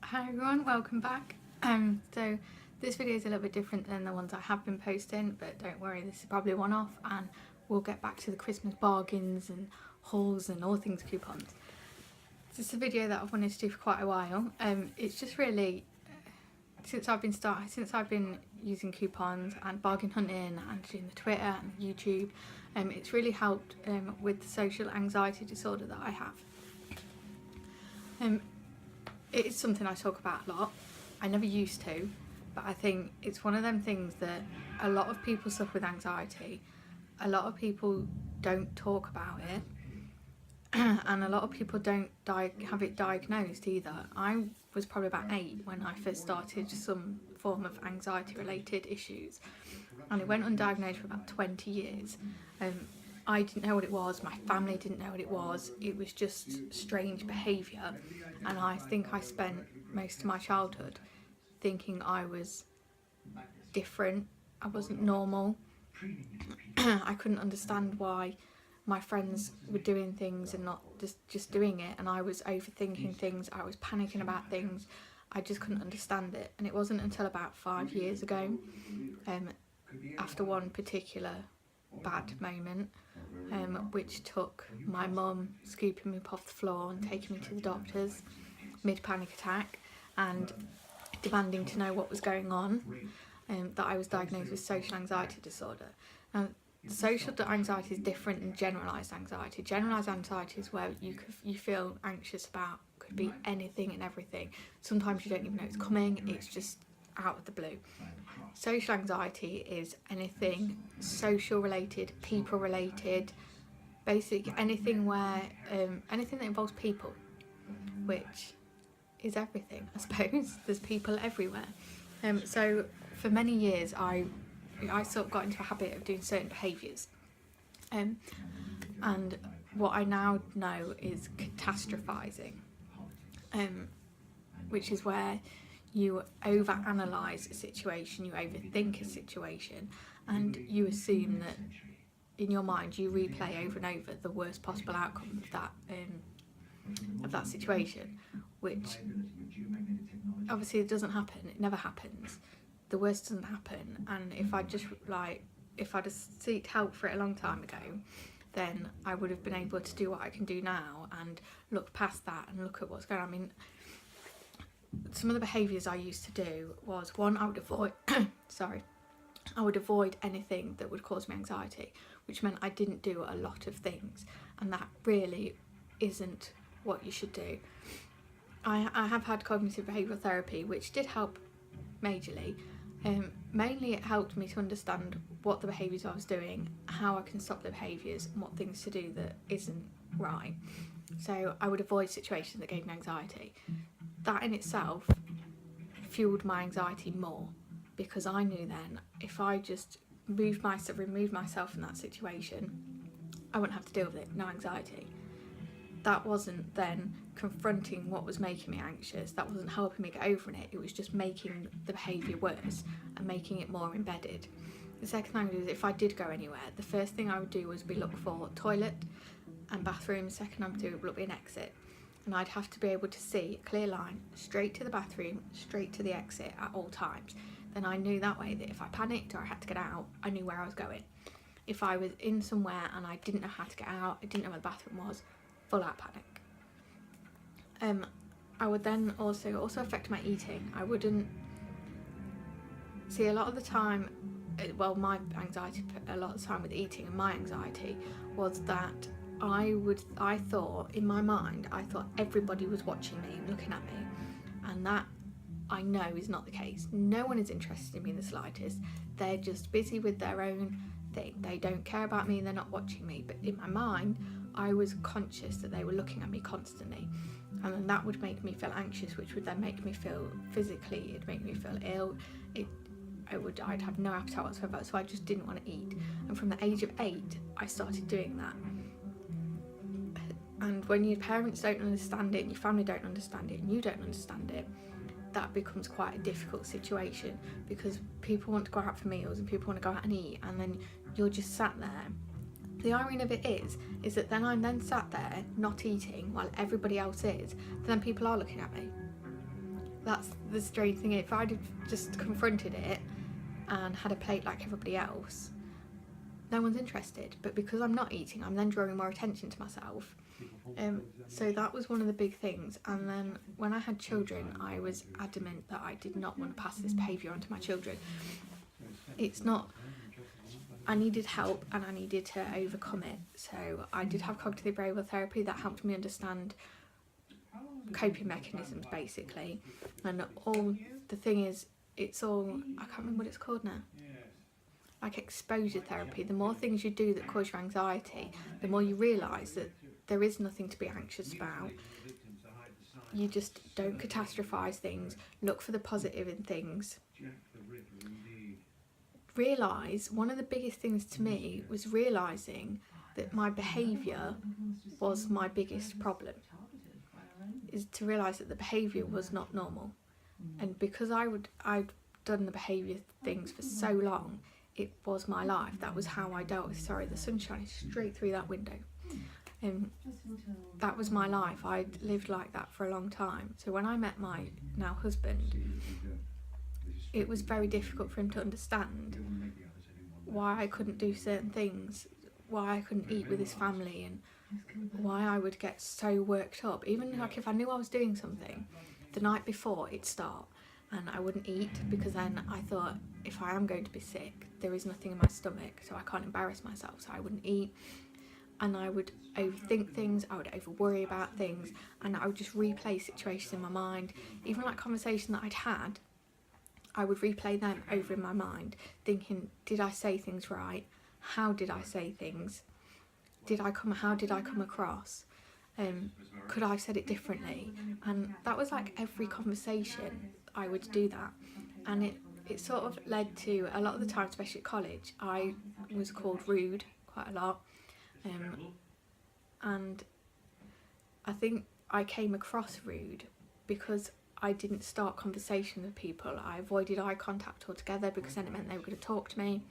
Hi everyone, welcome back. So this video is a little bit different than the ones I have been posting, but don't worry, this is probably one off and we'll get back to the Christmas bargains and hauls and all things coupons. This is a video that I've wanted to do for quite a while. It's just really since I've been using coupons and bargain hunting and doing the Twitter and YouTube, it's really helped with the social anxiety disorder that I have. It is something I talk about a lot. I never used to, but I think it's one of them things that a lot of people suffer with anxiety. A lot of people don't talk about it, and a lot of people don't have it diagnosed either. I was probably about 8 when I first started some form of anxiety related issues, and it went undiagnosed for about 20 years. I didn't know what it was, my family didn't know what it was just strange behaviour, and I think I spent most of my childhood thinking I was different, I wasn't normal. I couldn't understand why my friends were doing things and not just doing it, and I was overthinking things, I was panicking about things, I just couldn't understand it. And it wasn't until about 5 years ago, after one particular bad moment, which took my mum scooping me up off the floor and taking me to the doctors mid-panic attack and demanding to know what was going on, that I was diagnosed with social anxiety disorder. Now, social anxiety is different than generalised anxiety. Generalised anxiety is where you feel anxious about could be anything and everything. Sometimes you don't even know it's coming, it's just out of the blue. Social anxiety is anything social related, people related, basically anything where anything that involves people, which is everything, I suppose. There's people everywhere. So for many years I sort of got into a habit of doing certain behaviours, and what I now know is catastrophising, which is where you overanalyse a situation, you overthink a situation, and you assume that in your mind you replay over and over the worst possible outcome of that situation, which obviously it doesn't happen, it never happens, the worst doesn't happen. And if I'd sought help for it a long time ago, then I would have been able to do what I can do now and look past that and look at what's going on. I mean, some of the behaviours I used to do was, one, I would avoid I would avoid anything that would cause me anxiety, which meant I didn't do a lot of things, and that really isn't what you should do. I have had cognitive behavioural therapy, which did help majorly. Mainly it helped me to understand what the behaviours I was doing, how I can stop the behaviours, and what things to do that isn't right. So I would avoid situations that gave me anxiety. That in itself fueled my anxiety more, because I knew then if I just removed myself from that situation, I wouldn't have to deal with it, no anxiety. That wasn't then confronting what was making me anxious, that wasn't helping me get over it, it was just making the behaviour worse and making it more embedded. The second thing I would do is, if I did go anywhere, the first thing I would do was look for toilet and bathroom. Second I would do would be an exit, and I'd have to be able to see a clear line straight to the bathroom, straight to the exit at all times. Then I knew that way that if I panicked or I had to get out, I knew where I was going. If I was in somewhere and I didn't know how to get out, I didn't know where the bathroom was, full out panic. I would then also affect my eating. I wouldn't see a lot of the time, my anxiety a lot of the time with eating, and my anxiety was that I thought in my mind, I thought everybody was watching me and looking at me, and that I know is not the case. No one is interested in me in the slightest. They're just busy with their own thing. They don't care about me and they're not watching me. But in my mind, I was conscious that they were looking at me constantly, and then that would make me feel anxious, which would then make me feel physically, it'd make me feel ill. I'd have no appetite whatsoever, so I just didn't want to eat. And from the age of 8, I started doing that. And when your parents don't understand it, and your family don't understand it, and you don't understand it, that becomes quite a difficult situation, because people want to go out for meals and people want to go out and eat, and then you're just sat there the irony of it is that then I'm then sat there not eating while everybody else is, then people are looking at me. That's the strange thing. If I'd have just confronted it and had a plate like everybody else, no one's interested. But because I'm not eating, I'm then drawing more attention to myself. So that was one of the big things. And then when I had children, I was adamant that I did not want to pass this behaviour on to my children. It's not... I needed help and I needed to overcome it. So I did have cognitive behavioural therapy that helped me understand coping mechanisms, basically. And all the thing is, it's all... I can't remember what it's called now. Like exposure therapy. The more things you do that cause you anxiety, the more you realise that there is nothing to be anxious about. You just don't catastrophise things. Look for the positive in things. Realise, one of the biggest things to me was realising that my behaviour was my biggest problem. Is to realise that the behaviour was not normal. And because I'd done the behaviour things for so long, it was my life. That was how I dealt with... Sorry, the sun's shining straight through that window. That was my life. I'd lived like that for a long time. So when I met my now husband, it was very difficult for him to understand why I couldn't do certain things, why I couldn't eat with his family, and why I would get so worked up. Even like if I knew I was doing something, the night before it'd start and I wouldn't eat, because then I thought, if I am going to be sick, there is nothing in my stomach, so I can't embarrass myself, so I wouldn't eat. And I would overthink things, I would over worry about things, and I would just replay situations in my mind. Even like conversations that I'd had, I would replay them over in my mind, thinking, did I say things right? How did I say things? How did I come across? Could I have said it differently? And that was like every conversation I would do that. And it sort of led to, a lot of the time, especially at college, I was called rude quite a lot. And I think I came across rude because I didn't start conversation with people. I avoided eye contact altogether because then it meant they were going to talk to me,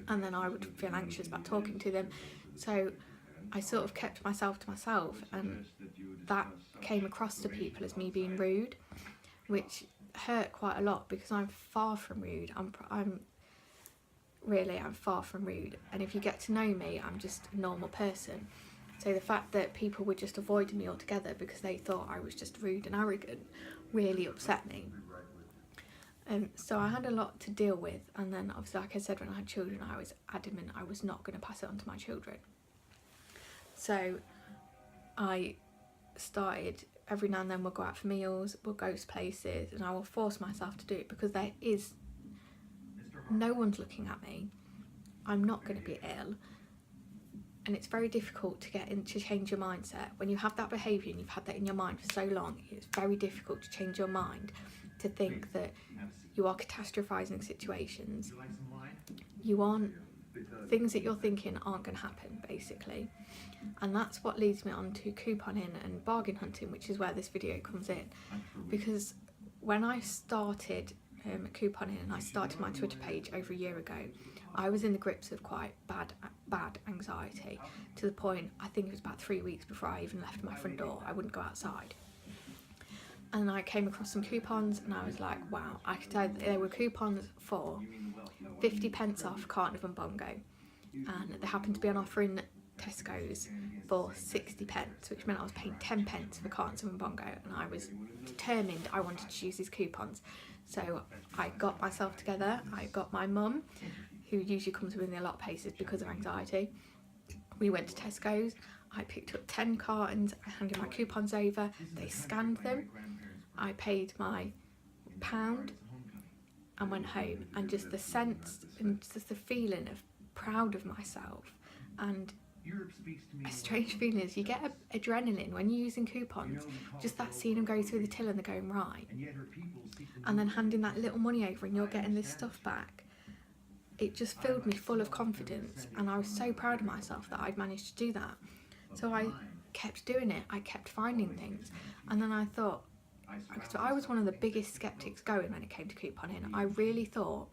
and then I would feel anxious about talking to them. So I sort of kept myself to myself, and that came across to people as me being rude, which hurt quite a lot because I'm far from rude. I'm far from rude, and if you get to know me, I'm just a normal person. So the fact that people were just avoiding me altogether because they thought I was just rude and arrogant really upset me. So I had a lot to deal with, and then obviously, like I said, when I had children, I was adamant I was not going to pass it on to my children. So I started, every now and then we'll go out for meals, we'll go to places, and I will force myself to do it because there is no one's looking at me. I'm not going to be ill. And it's very difficult to to change your mindset. When you have that behaviour and you've had that in your mind for so long, it's very difficult to change your mind to think that you are catastrophizing situations. Things that you're thinking aren't going to happen, basically. And that's what leads me on to couponing and bargain hunting, which is where this video comes in. Because when I started couponing and I started my Twitter page over a year ago, I was in the grips of quite bad anxiety, to the point, I think it was about 3 weeks before I even left my front door, I wouldn't go outside. And I came across some coupons and I was like, wow, I could tell there were coupons for 50 pence off a carton of Mbongo, and they happened to be on offer in Tesco's for 60 pence, which meant I was paying 10 pence for cartons of Mbongo, and I was determined I wanted to use these coupons. So I got myself together, I got my mum, who usually comes with me a lot of places because of anxiety. We went to Tesco's, I picked up 10 cartons, I handed my coupons over, they scanned them, I paid my £1 and went home. And just the sense and just the feeling of proud of myself, and a strange feeling is you get adrenaline when you're using coupons, just that seeing them go through the till and they're going right, and then handing that little money over and you're getting this stuff back. It just filled me full of confidence, and I was so proud of myself that I'd managed to do that. So I kept doing it, I kept finding things, and then I thought, so I was one of the biggest skeptics going when it came to couponing. I really thought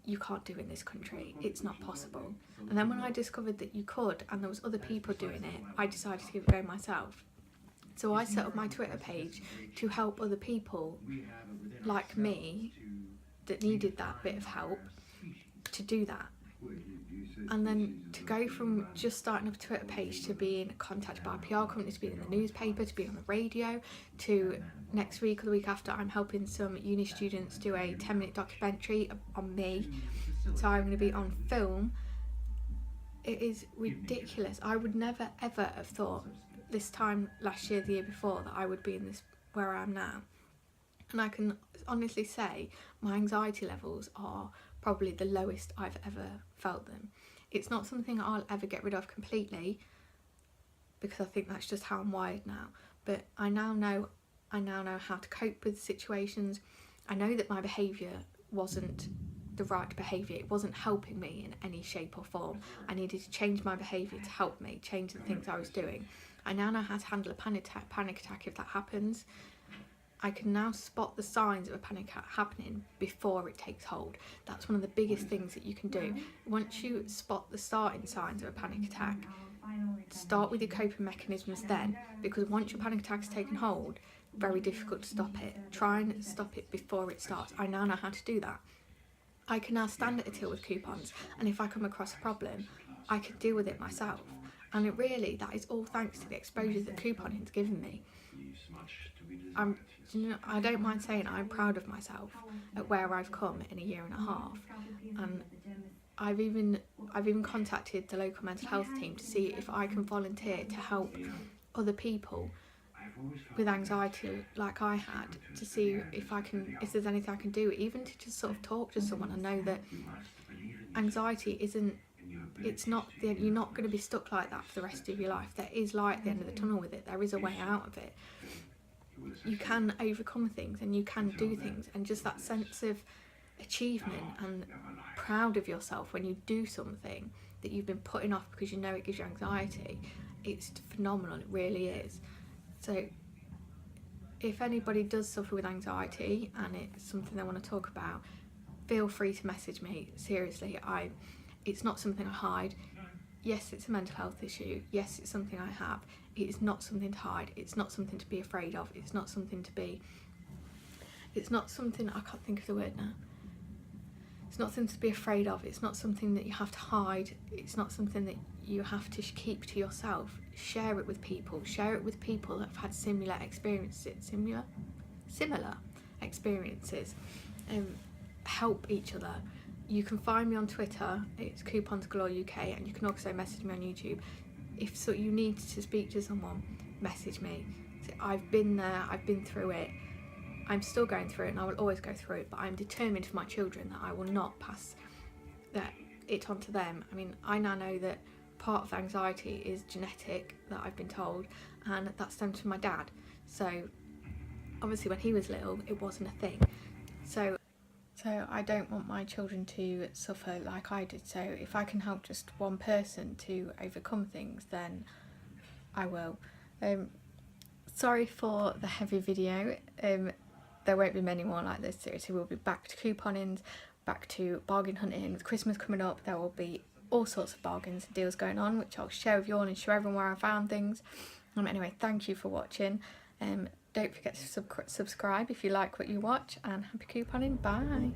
you can't do in this country. It's not possible. And then when I discovered that you could and there was other people doing it, I decided to give it a go myself. So I set up my Twitter page to help other people like me that needed that bit of help to do that. And then to go from just starting up a Twitter page to being contacted by a PR company, to being in the newspaper, to being on the radio, to next week or the week after I'm helping some uni students do a 10-minute documentary on me. So I'm going to be on film. It is ridiculous. I would never ever have thought this time last year, the year before, that I would be in this where I am now. And I can honestly say my anxiety levels are probably the lowest I've ever felt them. It's not something I'll ever get rid of completely, because I think that's just how I'm wired now. But I now know how to cope with situations. I know that my behaviour wasn't the right behaviour. It wasn't helping me in any shape or form. I needed to change my behaviour to help me change the things I was doing. I now know how to handle a panic attack if that happens. I can now spot the signs of a panic attack happening before it takes hold. That's one of the biggest things that you can do. Once you spot the starting signs of a panic attack, start with your coping mechanisms then, because once your panic attack's taken hold, very difficult to stop it. Try and stop it before it starts. I now know how to do that. I can now stand at a till with coupons, and if I come across a problem, I can deal with it myself. And it really, that is all thanks to the exposure that couponing's given me. I don't mind saying I'm proud of myself at where I've come in a year and a half, and I've even contacted the local mental health team to see if I can volunteer to help other people with anxiety like I had, to see if there's anything I can do, even to just sort of talk to someone. I know that anxiety you're not going to be stuck like that for the rest of your life. There is light at the end of the tunnel with it. There is a way out of it. You can overcome things and you can do things, and just that sense of achievement and proud of yourself when you do something that you've been putting off because you know it gives you anxiety, it's phenomenal. It really is. So if anybody does suffer with anxiety and it's something they want to talk about, feel free to message me. Seriously, it's not something I hide. Yes, it's a mental health issue. Yes, it's something I have. It is not something to hide. It's not something to be afraid of. It's not something I can't think of the word now. It's not something to be afraid of. It's not something that you have to hide. It's not something that you have to keep to yourself. Share it with people. Share it with people that have had similar experiences. Similar experiences. Help each other. You can find me on Twitter. It's Coupons Galore UK, and you can also message me on YouTube. If you need to speak to someone, message me. So I've been there. I've been through it. I'm still going through it, and I will always go through it, but I'm determined for my children that I will not pass it on to them. I mean, I now know that part of anxiety is genetic, that I've been told, and that stems from my dad. So obviously when he was little, it wasn't a thing. So I don't want my children to suffer like I did. So if I can help just one person to overcome things, then I will. Sorry for the heavy video. There won't be many more like this. Seriously, we'll be back to couponings, back to bargain hunting. With Christmas coming up, there will be all sorts of bargains and deals going on, which I'll share with you all and show everyone where I found things. Anyway, thank you for watching. Don't forget to subscribe if you like what you watch, and happy couponing. Bye.